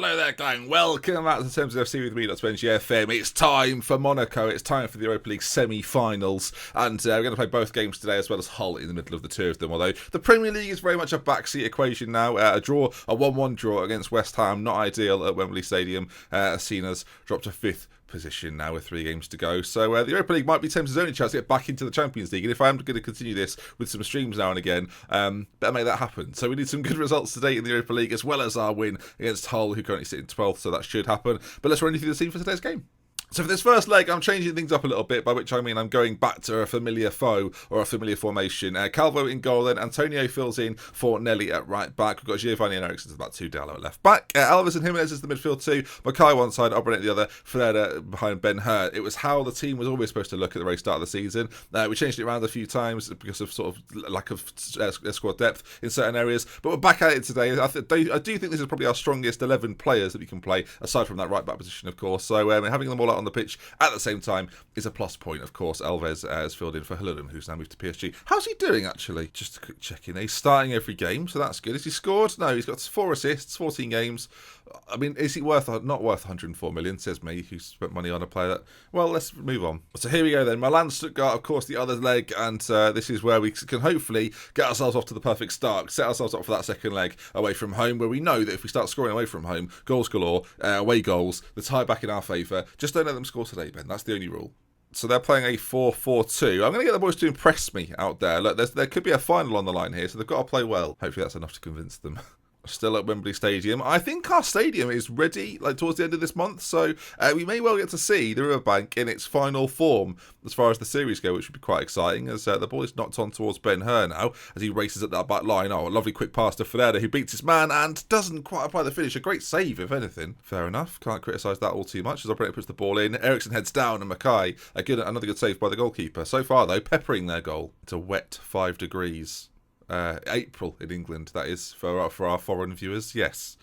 Hello there, gang. Welcome back to Thames FC with me, Spencer FM. It's time for Monaco. It's time for the Europa League semi-finals. And we're going to play both games today, as well as Hull in the middle of the two of them. Although the Premier League is very much a backseat equation now. A 1-1 draw against West Ham, not ideal at Wembley Stadium. Seen us drop to 5th position now with 3 games to go. So the Europa League might be Thames' only chance to get back into the Champions League. And if I am going to continue this with some streams now and again, better make that happen. So we need some good results today in the Europa League, as well as our win against Hull, who currently sit in 12th. So that should happen. But let's run you through the scene for today's game. So for this first leg, I'm changing things up a little bit, by which I mean I'm going back to a familiar foe or a familiar formation. Calvo in goal, then Antonio fills in for Nelly at right back. We've got Giovanni and Eriksen about 2 down at left back. Alves and Jimenez is the midfield 2. Mackay one side, Obrent at the other. Ferreira behind Ben Hur. It was how the team was always supposed to look at the very start of the season. We changed it around a few times because of sort of lack of squad depth in certain areas. But we're back at it today. I do think this is probably our strongest 11 players that we can play, aside from that right back position, of course. So having them all out on the pitch at the same time is a plus point, of course. Alves has filled in for Huludum, who's now moved to PSG. How's he doing, actually? Just a quick check-in. He's starting every game, so that's good. Has he scored? No, he's got 4 assists, 14 games. I mean, is he not worth 104 million, says me, who spent money on a player that... Well, let's move on. So here we go then. Milan, Stuttgart, of course, the other leg, and this is where we can hopefully get ourselves off to the perfect start, set ourselves up for that second leg away from home, where we know that if we start scoring away from home, goals galore, away goals, the tie back in our favour. Just don't let them score today, Ben. That's the only rule. So they're playing a 4-4-2. I'm going to get the boys to impress me out there. Look, there could be a final on the line here, so they've got to play well. Hopefully that's enough to convince them. Still at Wembley Stadium. I think our stadium is ready, towards the end of this month, so we may well get to see the Riverbank in its final form as far as the series go, which would be quite exciting, as the ball is knocked on towards Ben Hur now as he races up that back line. Oh, a lovely quick pass to Ferreira, who beats his man and doesn't quite apply the finish. A great save, if anything. Fair enough. Can't criticise that all too much as Operator puts the ball in. Eriksen heads down and Mackay, another good save by the goalkeeper. So far, though, peppering their goal. It's a wet 5 degrees. April in England, that is, for our foreign viewers. Yes,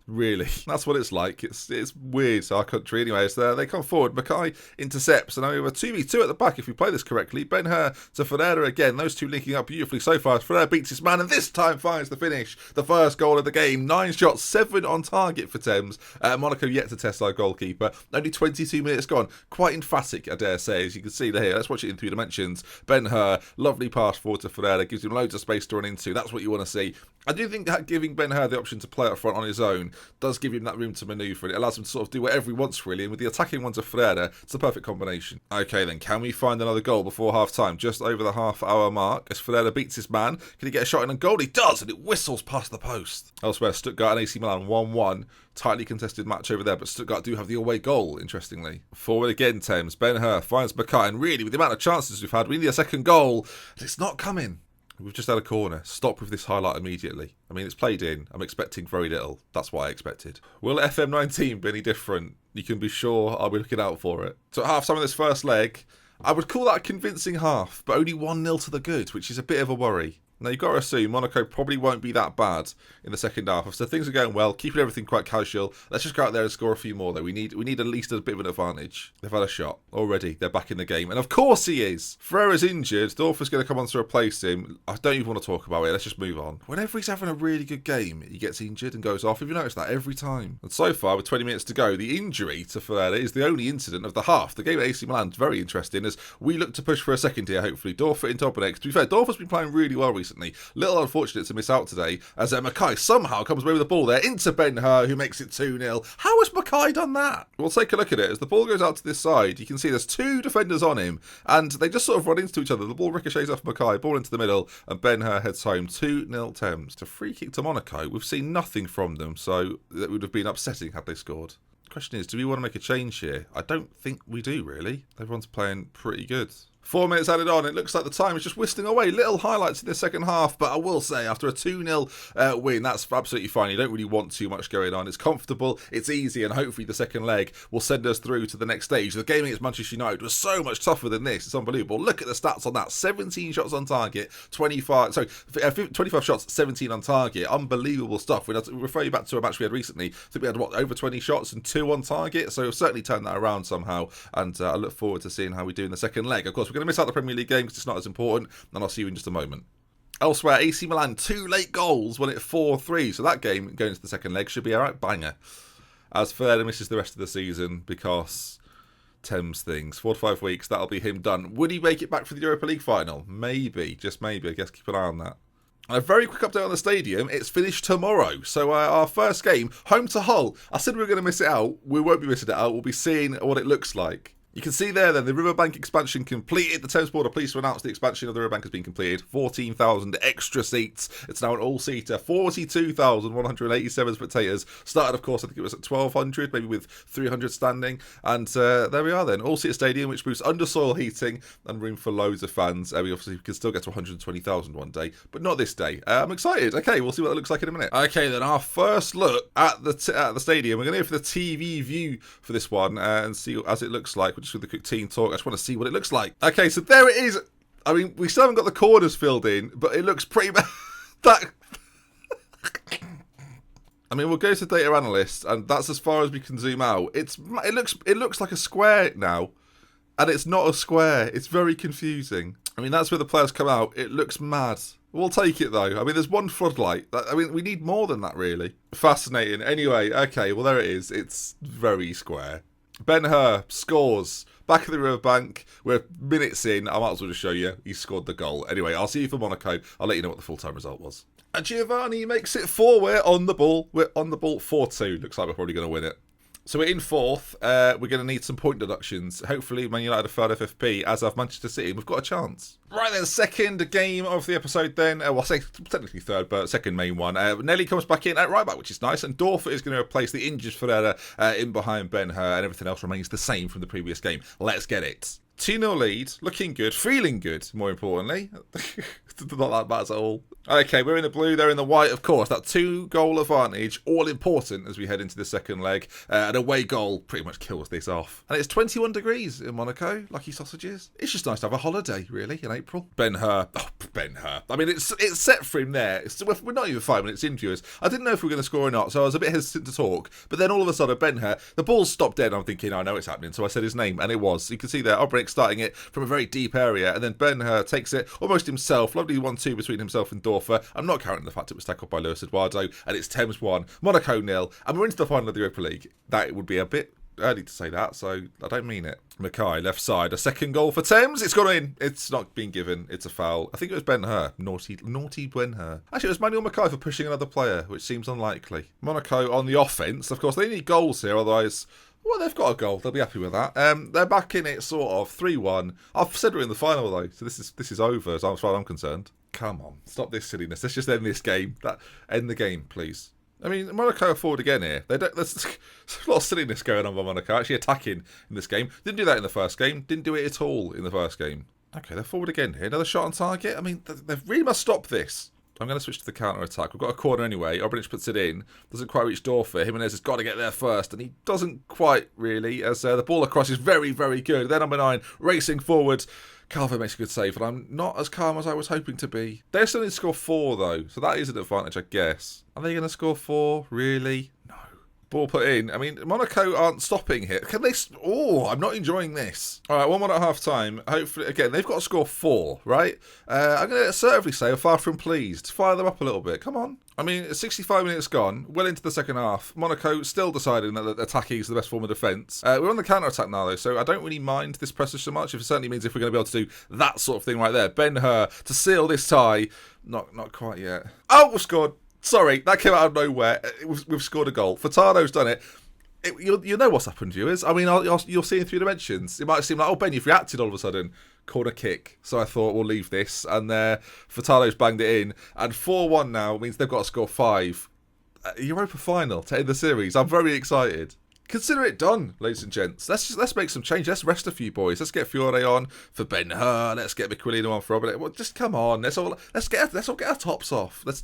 really, that's what it's like. It's weird. It's our country anyway. So they come forward. Mackay intercepts, and now we have a 2v2 at the back if we play this correctly. Ben Hur to Ferreira again. Those two linking up beautifully so far. Ferreira beats his man, and this time finds the finish. The first goal of the game. 9 shots, 7 on target for Thames. Monaco yet to test our goalkeeper. Only 22 minutes gone. Quite emphatic, I dare say, as you can see here. Let's watch it in 3 dimensions. Ben Hur, lovely pass forward to Ferreira, gives him loads of space to run into. That's what you want to see. I do think that giving Ben Hur the option to play up front on his own does give him that room to manoeuvre, and it allows him to sort of do whatever he wants, really. And with the attacking ones of Ferreira, it's the perfect combination. Okay, then, can we find another goal before half-time? Just over the half-hour mark, as Ferreira beats his man. Can he get a shot in on goal? He does, and it whistles past the post. Elsewhere, Stuttgart and AC Milan 1-1. Tightly contested match over there, but Stuttgart do have the away goal, interestingly. Forward again, Thames. Ben Hur finds Mackay, and really, with the amount of chances we've had, we need a second goal. It's not coming. We've just had a corner. Stop with this highlight immediately. I mean, it's played in. I'm expecting very little. That's what I expected. Will FM19 be any different? You can be sure I'll be looking out for it. So at half-time of this first leg, I would call that a convincing half, but only 1-0 to the good, which is a bit of a worry. Now, you've got to assume Monaco probably won't be that bad in the second half. So things are going well, keeping everything quite casual. Let's just go out there and score a few more, though. We need at least a bit of an advantage. They've had a shot already. They're back in the game. And of course he is. Ferreira's injured. Dorfer's going to come on to replace him. I don't even want to talk about it. Let's just move on. Whenever he's having a really good game, he gets injured and goes off. Have you noticed that every time? And so far, with 20 minutes to go, the injury to Ferreira is the only incident of the half. The game at AC Milan is very interesting as we look to push for a second here, hopefully. Dorfer into Obrent. To be fair, Dorfer's been playing really well recently. Little unfortunate to miss out today, as Mackay somehow comes away with the ball there into Ben Hur, who makes it 2-0. How has Mackay done that? We'll take a look at it. As the ball goes out to this side, you can see there's 2 defenders on him, and they just sort of run into each other. The ball ricochets off Mackay, ball into the middle, and Ben Hur heads home. 2-0 Thames. To free kick to Monaco. We've seen nothing from them, so that would have been upsetting had they scored. Question is, do we want to make a change here? I don't think we do, really. Everyone's playing pretty good. 4 minutes added on. It looks like the time is just whistling away. Little highlights in the second half, but I will say, after a 2-0 win, that's absolutely fine. You don't really want too much going on. It's comfortable, it's easy, and hopefully the second leg will send us through to the next stage. The game against Manchester United was so much tougher than this. It's unbelievable. Look at the stats on that. 17 shots on target, 25 shots, 17 on target. Unbelievable stuff. We'll refer you back to a match we had recently. I think we had, over 20 shots and 2 on target, so we've certainly turned that around somehow, and I look forward to seeing how we do in the second leg. Of course, we're going to miss out the Premier League game because it's not as important, and I'll see you in just a moment. Elsewhere, AC Milan, 2 late goals, won it 4-3, so that game going into the second leg should be a right banger. as Flair misses the rest of the season because Thames things. 4 to 5 weeks, that'll be him done. Would he make it back for the Europa League final? Maybe, just maybe. I guess keep an eye on that. And a very quick update on the stadium. It's finished tomorrow. So our first game, home to Hull. I said we were going to miss it out. We won't be missing it out. We'll be seeing what it looks like. You can see there then the Riverbank expansion completed. The Thames Board are pleased to announce the expansion of the Riverbank has been completed. 14,000 extra seats. It's now an all-seater. 42,187 spectators. Started, of course, I think it was at 1,200, maybe with 300 standing. And there we are then. All-seater stadium, which boosts under-soil heating and room for loads of fans. We obviously can still get to 120,000 one day, but not this day. I'm excited. Okay, we'll see what it looks like in a minute. Okay, then our first look at the stadium. We're going to go for the TV view for this one and see as it looks like. Just with a quick team talk, I just want to see what it looks like. Okay, so there it is. I mean, we still haven't got the corners filled in, but it looks pretty bad. I mean, we'll go to data analyst, and that's as far as we can zoom out. It looks like a square now, and it's not a square. It's very confusing. I mean, that's where the players come out. It looks mad. We'll take it, though. I mean, there's one floodlight. I mean, we need more than that, really. Fascinating. Anyway, okay, well, there it is. It's very square. Ben-Hur scores. Back at the Riverbank. We're minutes in. I might as well just show you. He scored the goal. Anyway, I'll see you for Monaco. I'll let you know what the full-time result was. And Giovanni makes it 4. We're on the ball. We're on the ball 4-2. Looks like we're probably going to win it. So we're in 4th. We're going to need some point deductions. Hopefully Man United are 3rd FFP. As I've Manchester City, we've got a chance. Right then, second game of the episode then. Well, I say technically 3rd, but second main one. Nelly comes back in at right back, which is nice. And Dorfer is going to replace the injured Ferreira in behind Ben-Hur. And everything else remains the same from the previous game. Let's get it. 2-0 lead, looking good, feeling good, more importantly. Not that bad at all. Okay, we're in the blue, they're in the white, of course. That 2-goal advantage, all important as we head into the second leg. An away goal pretty much kills this off. And it's 21 degrees in Monaco, lucky sausages. It's just nice to have a holiday, really, in April. Ben-Hur. Oh, Ben-Hur. I mean, it's set for him there. We're not even 5 minutes into it. I didn't know if we were going to score or not, so I was a bit hesitant to talk. But then all of a sudden, Ben-Hur, the ball stopped dead. I'm thinking, I know it's happening. So I said his name, and it was. You can see there, Obrink starting it from a very deep area, and then Ben-Hur takes it almost himself. Lovely 1-2 between himself and Dorfer. I'm not counting the fact it was tackled by Luis Eduardo, and it's Thames 1, Monaco 0, and we're into the final of the Europa League. That would be a bit early to say that, so I don't mean it. Mackay, left side, a second goal for Thames. It's gone in. It's not been given. It's a foul. I think it was Ben-Hur. Naughty Ben-Hur. Actually, it was Manuel Mackay for pushing another player, which seems unlikely. Monaco on the offence. Of course, they need goals here, otherwise... Well, they've got a goal. They'll be happy with that. They're back in it, sort of 3-1. I've said we're in the final though, so this is over as far as I'm concerned. Come on, stop this silliness. Let's just end this game. End the game, please. I mean, Monaco are forward again here. There's a lot of silliness going on by Monaco. Actually attacking in this game. Didn't do that in the first game. Didn't do it at all in the first game. Okay, they're forward again here. Another shot on target. I mean, they really must stop this. I'm going to switch to the counter-attack. We've got a corner anyway. Obrinic puts it in. Doesn't quite reach Dorfer. Jimenez has got to get there first, and he doesn't quite, really, as the ball across is very, very good. Then number 9, racing forward. Calvo makes a good save, but I'm not as calm as I was hoping to be. They still need to score 4, though, so that is an advantage, I guess. Are they going to score 4? Really? No. Ball put in. I mean, Monaco aren't stopping here. Can they... Oh, I'm not enjoying this. All right, 1-1 at half-time. Hopefully, again, they've got to score 4, right? I'm going to assertively say I'm far from pleased. Fire them up a little bit. Come on. I mean, 65 minutes gone, well into the second half. Monaco still deciding that attacking is the best form of defence. We're on the counter-attack now, though, so I don't really mind this pressure so much. It certainly means if we're going to be able to do that sort of thing right there. Ben-Hur to seal this tie. Not quite yet. Oh, we've scored. Sorry, that came out of nowhere. We've scored a goal. Furtado's done it. You know what's happened, viewers. I mean, you're seeing 3 dimensions. It might seem like, oh, Ben, you've reacted all of a sudden. Corner kick. So I thought we'll leave this. And Furtado's banged it in. And 4-1 now means they've got to score 5. Europa final to end the series. I'm very excited. Consider it done, ladies and gents. Let's make some change. Let's rest a few boys. Let's get Fiore on for Ben-Hur. Let's get Miquelino on for Robert. Well, just come on. Let's all get our tops off. Let's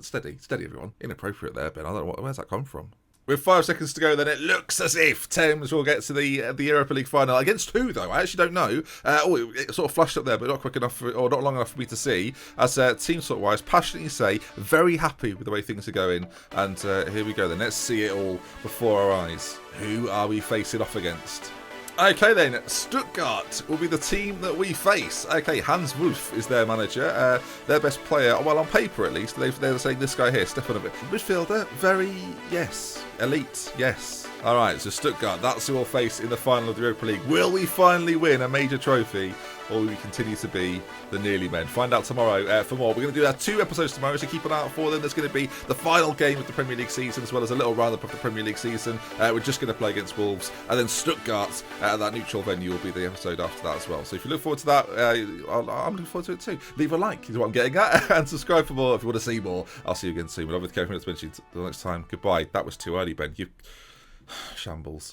steady everyone. Inappropriate there, Ben. I don't know where's that come from. With 5 seconds to go, then it looks as if Thames will get to the Europa League final. Against who, though? I actually don't know. It sort of flashed up there, but not quick enough, or not long enough for me to see. As team sort-wise, passionately say, very happy with the way things are going. And here we go then. Let's see it all before our eyes. Who are we facing off against? Okay then, Stuttgart will be the team that we face. Okay, Hans Wolf is their manager, their best player, well on paper at least. They're saying this guy here, Stefanovic. Midfielder, very, yes. Elite, yes. Alright, so Stuttgart, that's who we'll face in the final of the Europa League. Will we finally win a major trophy, or will we continue to be the nearly men? Find out tomorrow for more. We're going to do our 2 episodes tomorrow, so keep an eye out for them. There's going to be the final game of the Premier League season, as well as a little roundup of the Premier League season. We're just going to play against Wolves, and then Stuttgart at that neutral venue will be the episode after that as well. So if you look forward to that, I'm looking forward to it too. Leave a like is what I'm getting at, and subscribe for more if you want to see more. I'll see you again soon. But I'm with Kevin. It's been until next time. Goodbye. That was too early, Ben. You shambles.